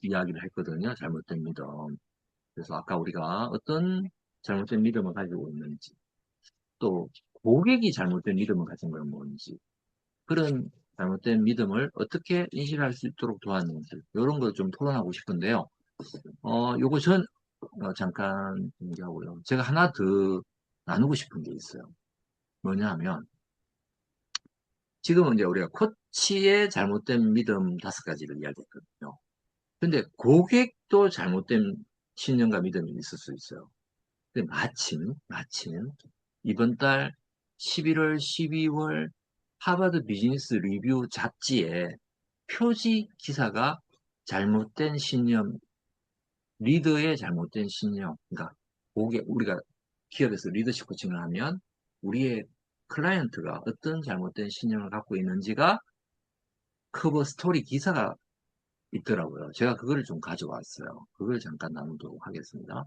이야기를 했거든요. 잘못된 믿음. 그래서 아까 우리가 어떤 잘못된 믿음을 가지고 있는지, 또 고객이 잘못된 믿음을 가진 건 뭔지, 그런 잘못된 믿음을 어떻게 인식할 수 있도록 도왔는지, 이런 걸 좀 토론하고 싶은데요. 요거 잠깐 얘기하고요. 제가 하나 더 나누고 싶은 게 있어요. 뭐냐 하면, 지금은 이제 우리가 코치의 잘못된 믿음 5가지를 이야기했거든요. 근데 고객도 잘못된 신념과 믿음이 있을 수 있어요. 근데 마침 이번 달 11월, 12월 하버드 비즈니스 리뷰 잡지에 표지 기사가 잘못된 신념, 리더의 잘못된 신념, 그러니까 우리가 기업에서 리더십 코칭을 하면 우리의 클라이언트가 어떤 잘못된 신념을 갖고 있는지가 커버 스토리 기사가 있더라고요. 제가 그거를 좀 가져왔어요. 그걸 잠깐 나누도록 하겠습니다.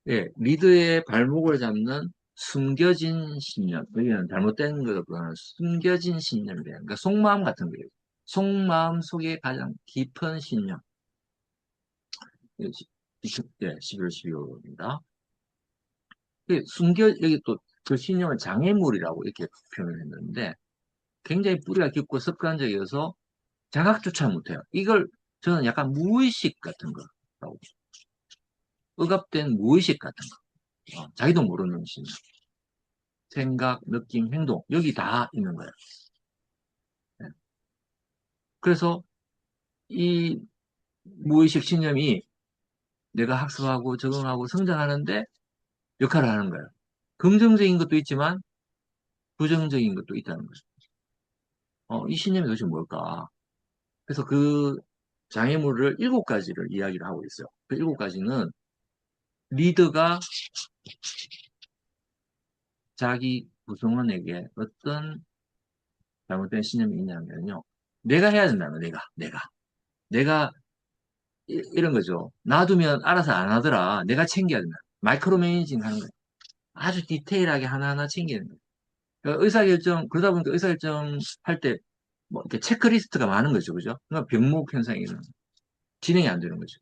예, 리드의 발목을 잡는 숨겨진 신념. 여기는 잘못된 것보다는 숨겨진 신념이래요. 그러니까 속마음 같은 거예요. 속마음 속에 가장 깊은 신념. 예, 11월 12월입니다. 여기 또 그 신념은 장애물이라고 이렇게 표현을 했는데 굉장히 뿌리가 깊고 습관적이어서 자각조차 못해요. 이걸 저는 약간 무의식 같은 거라고. 억압된 무의식 같은 거. 자기도 모르는 신념. 생각, 느낌, 행동. 여기 다 있는 거예요. 네. 그래서 이 무의식 신념이 내가 학습하고 적응하고 성장하는데 역할을 하는 거예요. 긍정적인 것도 있지만 부정적인 것도 있다는 거예요. 이 신념이 도대체 뭘까? 그래서 그 장애물을 7가지를 이야기를 하고 있어요. 그 7가지는 리더가 자기 구성원에게 어떤 잘못된 신념이 있냐면요. 내가 해야 된다는 거예요. 내가 이런 거죠. 놔두면 알아서 안 하더라. 내가 챙겨야 된다. 마이크로 매니징 하는 거예요. 아주 디테일하게 하나하나 챙기는 거예요. 그러니까 그러다 보니까 의사결정 할 때, 뭐, 이렇게 체크리스트가 많은 거죠. 그죠? 그러니까 병목 현상이 일어나요. 진행이 안 되는 거죠.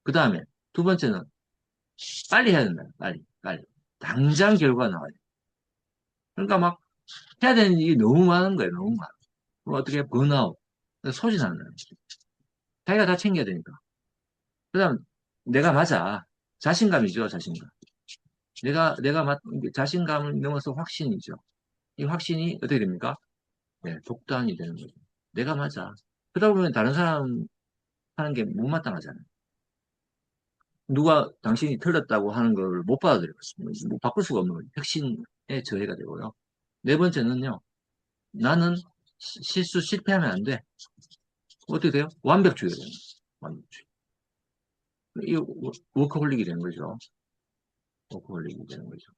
그 다음에, 두 번째는, 빨리 해야 된다. 빨리. 당장 결과 나와야 돼. 그러니까 막, 해야 되는 일이 너무 많은 거예요. 너무 많아. 그럼 어떻게 번아웃. 소진하는 거예요. 자기가 다 챙겨야 되니까. 그 다음, 내가 맞아. 자신감이죠, 자신감. 자신감을 넘어서 확신이죠. 이 확신이 어떻게 됩니까? 네, 독단이 되는 거죠. 내가 맞아. 그러다 보면 다른 사람 하는 게 못마땅하잖아요. 누가 당신이 틀렸다고 하는 걸 못 받아들여요. 뭐 바꿀 수가 없는 거죠. 혁신의 저해가 되고요. 네 번째는요. 나는 실패하면 안 돼. 어떻게 돼요? 완벽주의가 되는 거죠. 완벽주의. 이 워커홀릭이 되는 거죠. 워커홀릭이 되는 거죠.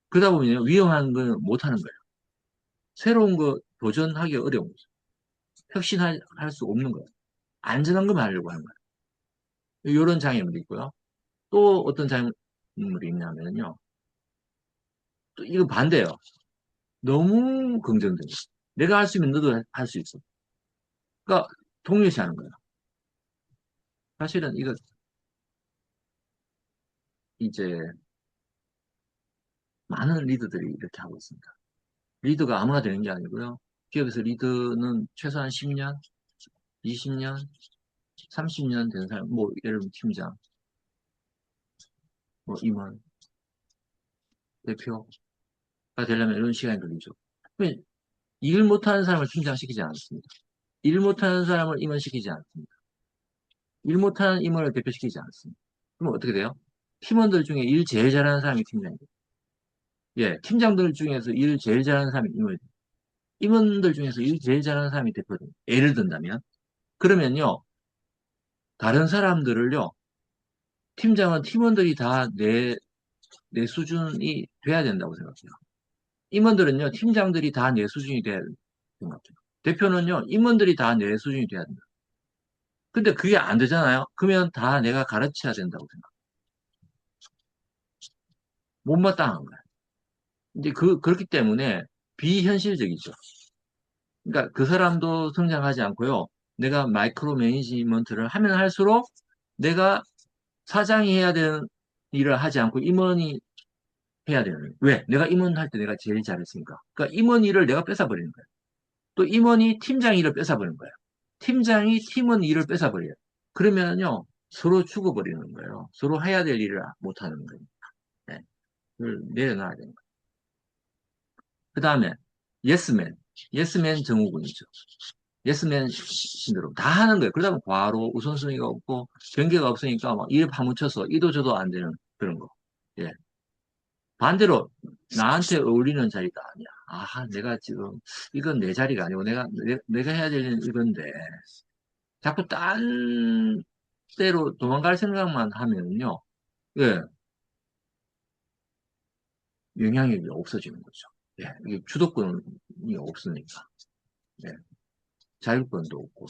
그러다 보면 위험한 건 못하는 거예요. 새로운 거 도전하기 어려운 거죠. 혁신할 수 없는 거예요. 안전한 것만 하려고 하는 거예요. 이런 장애물이 있고요. 또 어떤 장애물이 있냐면요. 또 이거 반대예요. 너무 긍정적이에요. 내가 할 수 있으면 너도 할 수 있어. 그러니까 동일시하는 거예요. 사실은 이거 이제 많은 리더들이 이렇게 하고 있습니다. 리더가 아무나 되는 게 아니고요. 기업에서 리더는 최소한 10년, 20년, 30년 된 사람, 뭐 예를 들면 팀장, 뭐 임원, 대표가 되려면 이런 시간이 걸리죠. 일 못하는 사람을 팀장시키지 않습니다. 일 못하는 사람을 임원시키지 않습니다. 일 못하는 임원을 대표시키지 않습니다. 그럼 어떻게 돼요? 팀원들 중에 일 제일 잘하는 사람이 팀장이에요. 예, 팀장들 중에서 일 제일 잘하는 사람이 임원이에요. 임원들 중에서 일 제일 잘하는 사람이 대표입니다. 예를 든다면. 그러면요, 다른 사람들을요, 팀장은 팀원들이 다 내 수준이 돼야 된다고 생각해요. 임원들은요, 팀장들이 다 내 수준이 돼야 생각해요. 대표는요, 임원들이 다 내 수준이 돼야 된다. 근데 그게 안 되잖아요. 그러면 다 내가 가르쳐야 된다고 생각. 못마땅한 거야. 이제 그렇기 때문에 비현실적이죠. 그러니까 그 사람도 성장하지 않고요. 내가 마이크로 매니지먼트를 하면 할수록 내가 사장이 해야 되는 일을 하지 않고 임원이 해야 되는 거예요. 왜? 내가 임원 할 때 내가 제일 잘했으니까. 그러니까 임원 일을 내가 뺏어버리는 거예요. 또 임원이 팀장 일을 뺏어버리는 거예요. 팀장이 팀원 일을 뺏어버려요. 그러면요, 서로 죽어버리는 거예요. 서로 해야 될 일을 못하는 거예요. 네. 그걸 내려놔야 되는 거예요. 그 다음에, 예스맨. 예스맨 증후군이죠. 예스맨 신드롬. 다 하는 거예요. 그러다 보면 과로, 우선순위가 없고, 경계가 없으니까 막 일에 파묻혀서 이도 저도 안 되는 그런 거. 예. 반대로, 나한테 어울리는 자리가 아니야. 아, 내가 지금, 이건 내 자리가 아니고, 내가 해야 될 일은 이건데, 자꾸 딴 데로 도망갈 생각만 하면요. 예, 영향력이 없어지는 거죠. 예, 이게 주도권이 없으니까. 예, 자율권도 없고.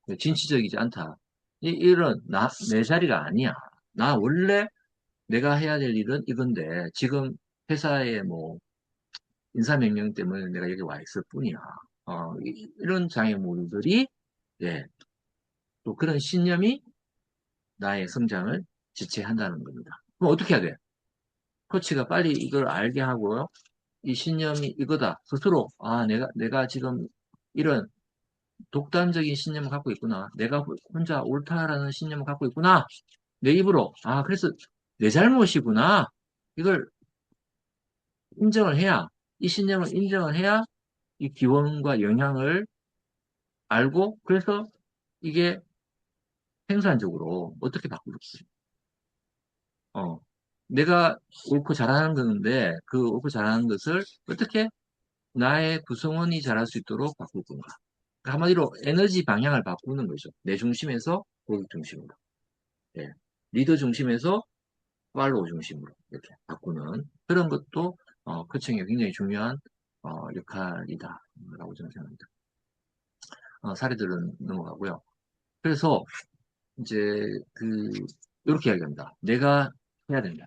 예, 진취적이지 않다. 이런, 내 자리가 아니야. 나 원래 내가 해야 될 일은 이건데, 지금 회사의 뭐, 인사명령 때문에 내가 여기 와 있을 뿐이야. 이런 장애물들이, 예, 또 그런 신념이 나의 성장을 지체한다는 겁니다. 그럼 어떻게 해야 돼? 코치가 빨리 이걸 알게 하고요. 이 신념이 이거다. 스스로, 내가 지금 이런 독단적인 신념을 갖고 있구나. 내가 혼자 옳다라는 신념을 갖고 있구나. 내 입으로, 그래서 내 잘못이구나. 이걸 인정을 해야, 이 신념을 인정을 해야 이 기원과 영향을 알고, 그래서 이게 생산적으로 어떻게 바꾸고 있어요. 내가 옳고 잘하는 건데, 그 옳고 잘하는 것을 어떻게 나의 구성원이 잘할 수 있도록 바꿀 건가. 그러니까 한마디로 에너지 방향을 바꾸는 거죠. 내 중심에서 고객 중심으로. 예. 리더 중심에서 팔로우 중심으로 이렇게 바꾸는 그런 것도 코칭의 굉장히 중요한 역할이다 라고 저는 생각합니다. 사례들은 넘어가고요. 그래서 이제 이렇게 이야기합니다. 내가 해야 된다.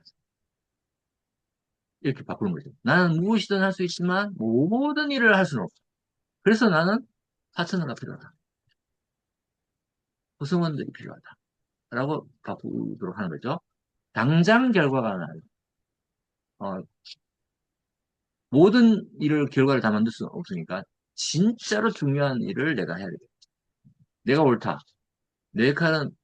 이렇게 바꾸는 거죠. 나는 무엇이든 할 수 있지만 모든 일을 할 수는 없다. 그래서 나는 파트너가 필요하다. 구성원들이 필요하다. 라고 바꾸도록 하는 거죠. 당장 결과가 나요. 모든 결과를 다 만들 수는 없으니까 진짜로 중요한 일을 내가 해야 되겠다. 내가 옳다. 내 역할은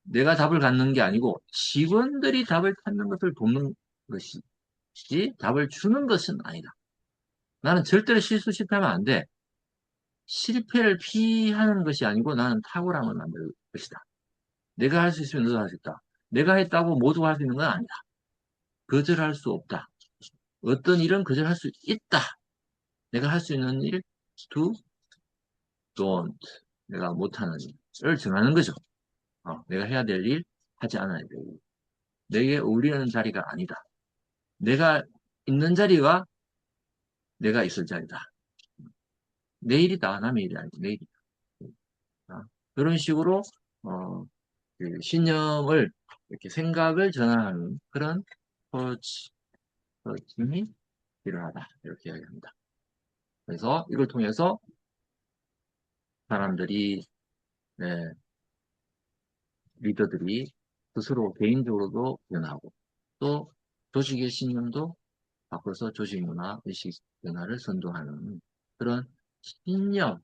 내가 답을 갖는 게 아니고 직원들이 답을 찾는 것을 돕는 것이지 답을 주는 것은 아니다. 나는 절대로 실패하면 안 돼. 실패를 피하는 것이 아니고 나는 탁월함을 만들 것이다. 내가 할 수 있으면 너도 할 수 있다. 내가 했다고 모두가 할 수 있는 건 아니다. 거절할 수 없다. 어떤 일은 거절할 수 있다. 내가 할 수 있는 일, do, don't. 내가 못하는 일을 정하는 거죠. 내가 해야 될 일, 하지 않아야 될 일. 내게 어울리는 자리가 아니다. 내가 있는 자리가 내가 있을 자리다. 내일이다. 남의 일이 아니고 내일이다. 그런 식으로 신념을 이렇게 생각을 전환하는 그런 코칭이 필요하다. 이렇게 이야기합니다. 그래서 이걸 통해서 사람들이 네, 리더들이 스스로 개인적으로도 변하고 또 조직의 신념도 바꿔서 조직 문화, 의식 변화를 선도하는 그런 신념